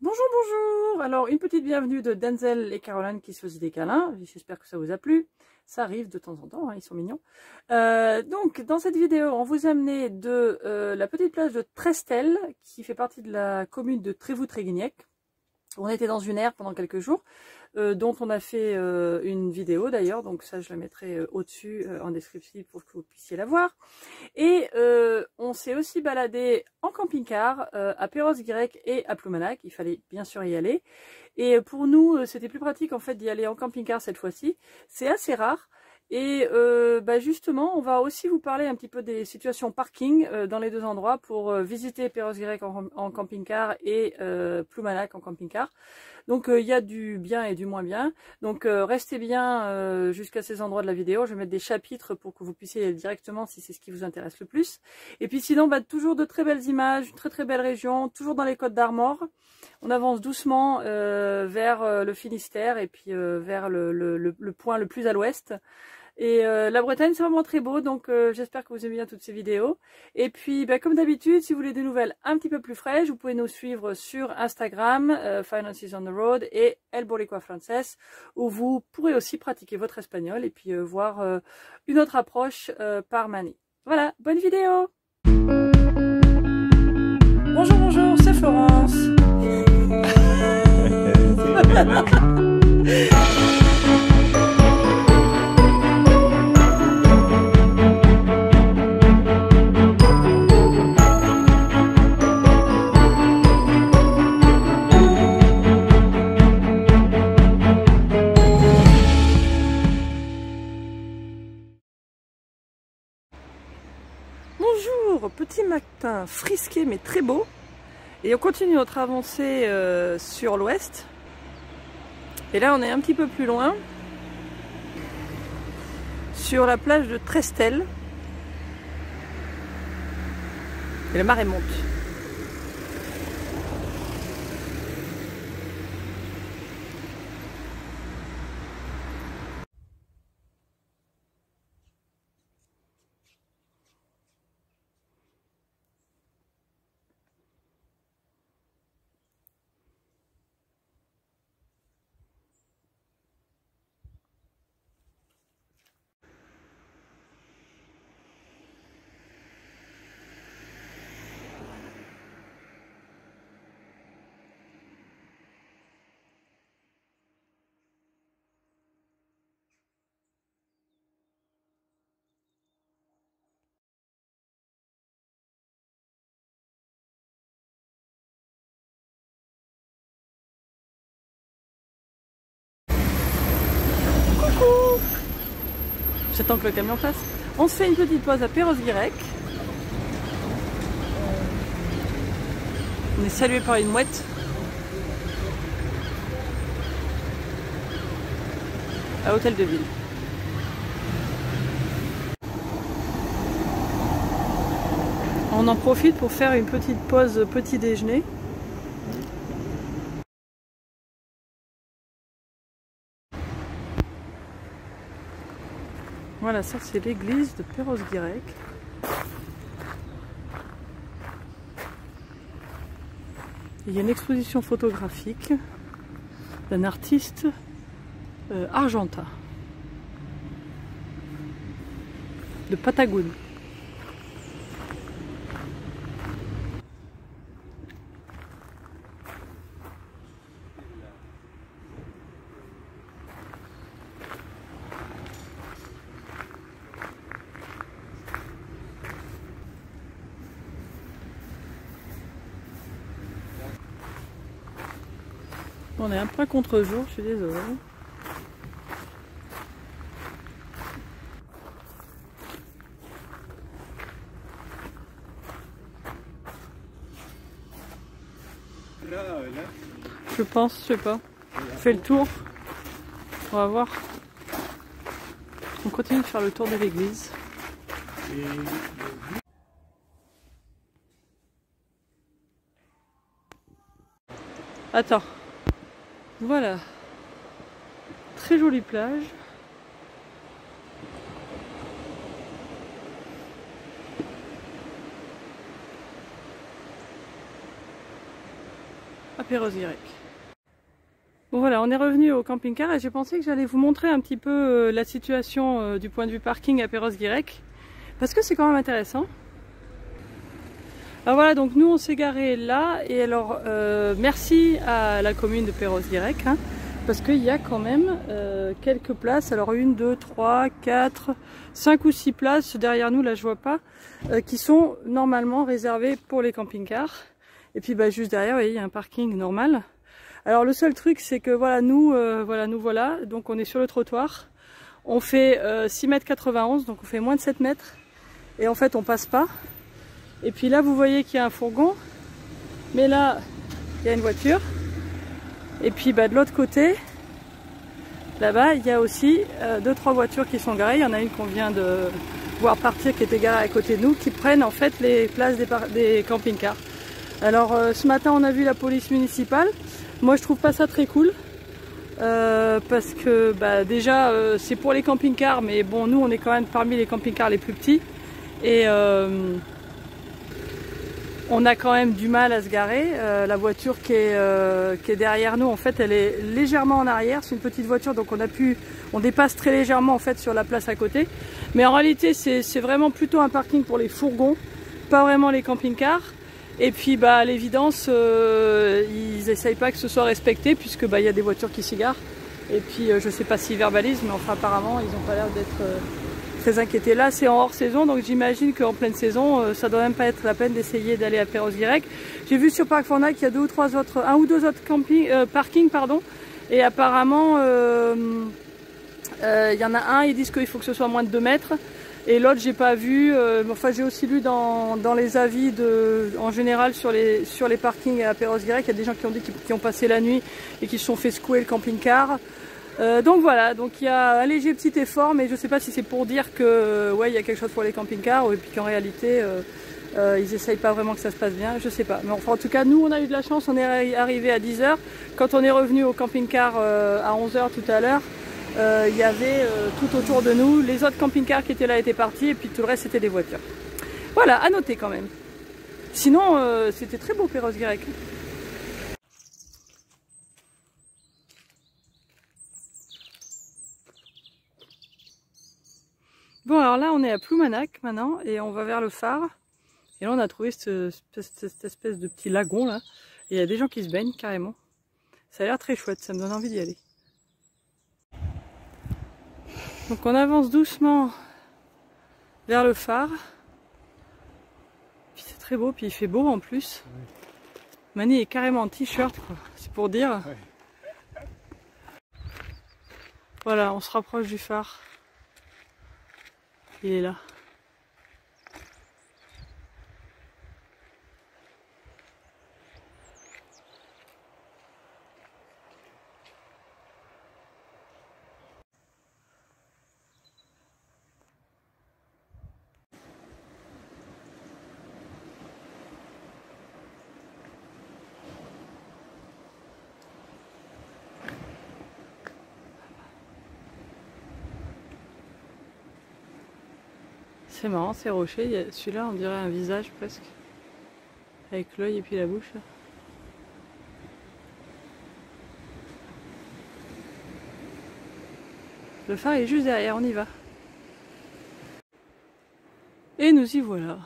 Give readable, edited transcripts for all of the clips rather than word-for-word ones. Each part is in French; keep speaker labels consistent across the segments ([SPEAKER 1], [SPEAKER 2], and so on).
[SPEAKER 1] Bonjour, bonjour. Alors, une petite bienvenue de Denzel et Caroline qui se faisaient des câlins. J'espère que ça vous a plu. Ça arrive de temps en temps, hein, ils sont mignons. Donc, dans cette vidéo, on vous a amené de la petite plage de Trestel, qui fait partie de la commune de Trévoux-Tréguignec. On était dans une aire pendant quelques jours, dont on a fait une vidéo d'ailleurs, donc ça je la mettrai au-dessus en description pour que vous puissiez la voir. Et on s'est aussi baladé en camping-car à Perros-Guirec et à Ploumanac, il fallait bien sûr y aller. Et pour nous, c'était plus pratique en fait d'y aller en camping-car cette fois-ci, c'est assez rare. Et justement, on va aussi vous parler un petit peu des situations parking dans les deux endroits pour visiter Perros-Guirec en camping-car et Ploumanac en camping-car. Donc il y a du bien et du moins bien. Donc restez bien jusqu'à ces endroits de la vidéo. Je vais mettre des chapitres pour que vous puissiez y aller directement si c'est ce qui vous intéresse le plus. Et puis sinon, toujours de très belles images, une très très belle région, toujours dans les Côtes d'Armor. On avance doucement vers le Finistère et puis vers le point le plus à l'ouest. Et la Bretagne, c'est vraiment très beau, donc j'espère que vous aimez bien toutes ces vidéos. Et puis, comme d'habitude, si vous voulez des nouvelles un petit peu plus fraîches, vous pouvez nous suivre sur Instagram, Finances on the Road et El Boricua Frances, où vous pourrez aussi pratiquer votre espagnol et puis voir une autre approche par Mani. Voilà, bonne vidéo! Bonjour, bonjour, c'est Florence. Bonjour, petit matin frisqué mais très beau. Et on continue notre avancée sur l'ouest. Et là on est un petit peu plus loin, sur la plage de Trestel. Et la marée monte. Coucou! J'attends que le camion passe. On se fait une petite pause à Perros-Guirec. On est salué par une mouette. À Hôtel de Ville. On en profite pour faire une petite pause petit déjeuner. Voilà, ça c'est l'église de Perros-Guirec. Il y a une exposition photographique d'un artiste argentin de Patagonie. On est un peu contre-jour, je suis désolée. Je pense, je sais pas. Je fais le tour. On va voir. On continue de faire le tour de l'église. Attends. Voilà. Très jolie plage. à Perros-Guirec. Bon voilà, on est revenu au camping-car et j'ai pensé que j'allais vous montrer un petit peu la situation du point de vue parking à Perros-Guirec, parce que c'est quand même intéressant. Alors voilà, donc nous on s'est garé là, et alors merci à la commune de Perros-Guirec, hein, parce qu'il y a quand même quelques places, alors 1, 2, 3, 4, 5 ou 6 places derrière nous, là je vois pas, qui sont normalement réservées pour les camping-cars. Et puis bah, juste derrière, vous voyez, il y a un parking normal. Alors le seul truc c'est que voilà, nous voilà, donc on est sur le trottoir, on fait 6,91 m, donc on fait moins de 7 mètres, et en fait on passe pas. Et puis là vous voyez qu'il y a un fourgon, mais là il y a une voiture, et puis bah, de l'autre côté, là-bas il y a aussi 2-3 voitures qui sont garées. Il y en a une qu'on vient de voir partir qui était garée à côté de nous, qui prennent en fait les places des camping-cars. Alors ce matin on a vu la police municipale. Moi je trouve pas ça très cool parce que bah, déjà c'est pour les camping-cars, mais bon, nous on est quand même parmi les camping-cars les plus petits, et on a quand même du mal à se garer. La voiture qui est derrière nous, en fait elle est légèrement en arrière, c'est une petite voiture, donc on dépasse très légèrement en fait sur la place à côté, mais en réalité c'est vraiment plutôt un parking pour les fourgons, pas vraiment les camping-cars. Et puis bah, à l'évidence, ils n'essayent pas que ce soit respecté, puisque bah, y a des voitures qui s'y garent. Et puis je sais pas s'ils verbalisent, mais enfin apparemment ils n'ont pas l'air d'être très inquiétés. Là c'est en hors saison, donc j'imagine qu'en pleine saison, ça doit même pas être la peine d'essayer d'aller à Perros-Guirec. J'ai vu sur Parc Fornac qu'il y a 1 ou 2 autres parkings, pardon, et apparemment il y en a un, ils disent qu'il faut que ce soit moins de 2 mètres. Et l'autre j'ai pas vu, enfin j'ai aussi lu dans les avis en général sur les parkings à Perros-Guirec, il y a des gens qui ont dit qu'ils ont passé la nuit et qui se sont fait secouer le camping-car. Donc voilà, donc il y a un léger petit effort, mais je sais pas si c'est pour dire que ouais, il y a quelque chose pour les camping-cars, et puis qu'en réalité ils essayent pas vraiment que ça se passe bien, je sais pas. Mais enfin en tout cas nous on a eu de la chance, on est arrivé à 10 h. Quand on est revenu au camping-car à 11 h tout à l'heure, il y avait tout autour de nous, les autres camping-cars qui étaient là étaient partis, et puis tout le reste c'était des voitures. Voilà, à noter quand même. Sinon c'était très beau Perros-Guirec. Bon alors là on est à Ploumanac maintenant, et on va vers le phare. Et là on a trouvé cette espèce de petit lagon là, et il y a des gens qui se baignent carrément. Ça a l'air très chouette, ça me donne envie d'y aller. Donc on avance doucement vers le phare. Puis c'est très beau, puis il fait beau en plus. Mani est carrément en t-shirt, quoi. C'est pour dire. Ouais. Voilà, on se rapproche du phare. Il est là. C'est marrant, ces rochers, celui-là on dirait un visage presque, avec l'œil et puis la bouche. Le phare est juste derrière, on y va. Et nous y voilà.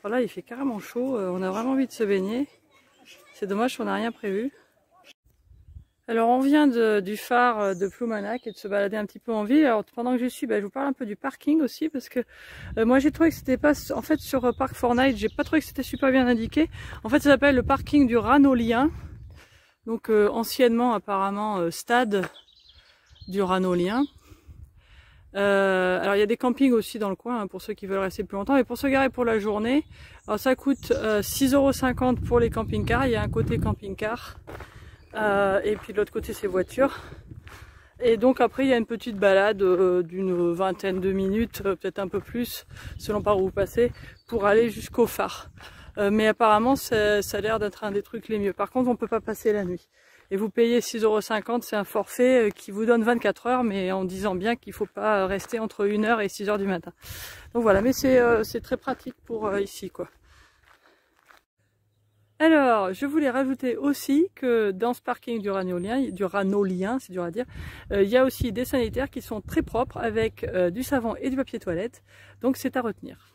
[SPEAKER 1] Voilà, il fait carrément chaud, on a vraiment envie de se baigner. C'est dommage qu'on n'a rien prévu. Alors on vient du phare de Ploumanac et de se balader un petit peu en ville. Alors pendant que je suis, je vous parle un peu du parking aussi parce que moi j'ai trouvé que c'était pas, en fait sur Park 4Night, j'ai pas trouvé que c'était super bien indiqué. En fait ça s'appelle le parking du Ranolien, donc anciennement apparemment stade du Ranolien. Alors il y a des campings aussi dans le coin hein, pour ceux qui veulent rester plus longtemps, et pour se garer pour la journée, alors ça coûte 6,50 € pour les camping-cars. Il y a un côté camping-car. Et puis de l'autre côté c'est voiture. Et donc après il y a une petite balade d'une vingtaine de minutes, peut-être un peu plus, selon par où vous passez, pour aller jusqu'au phare. Mais apparemment ça a l'air d'être un des trucs les mieux. Par contre on peut pas passer la nuit. Et vous payez 6,50 €, c'est un forfait qui vous donne 24 heures, mais en disant bien qu'il faut pas rester entre 1 h et 6 h du matin. Donc voilà, mais c'est très pratique pour ici quoi. Alors, je voulais rajouter aussi que dans ce parking du Ranolien, c'est dur à dire, il y a aussi des sanitaires qui sont très propres avec du savon et du papier toilette, donc c'est à retenir.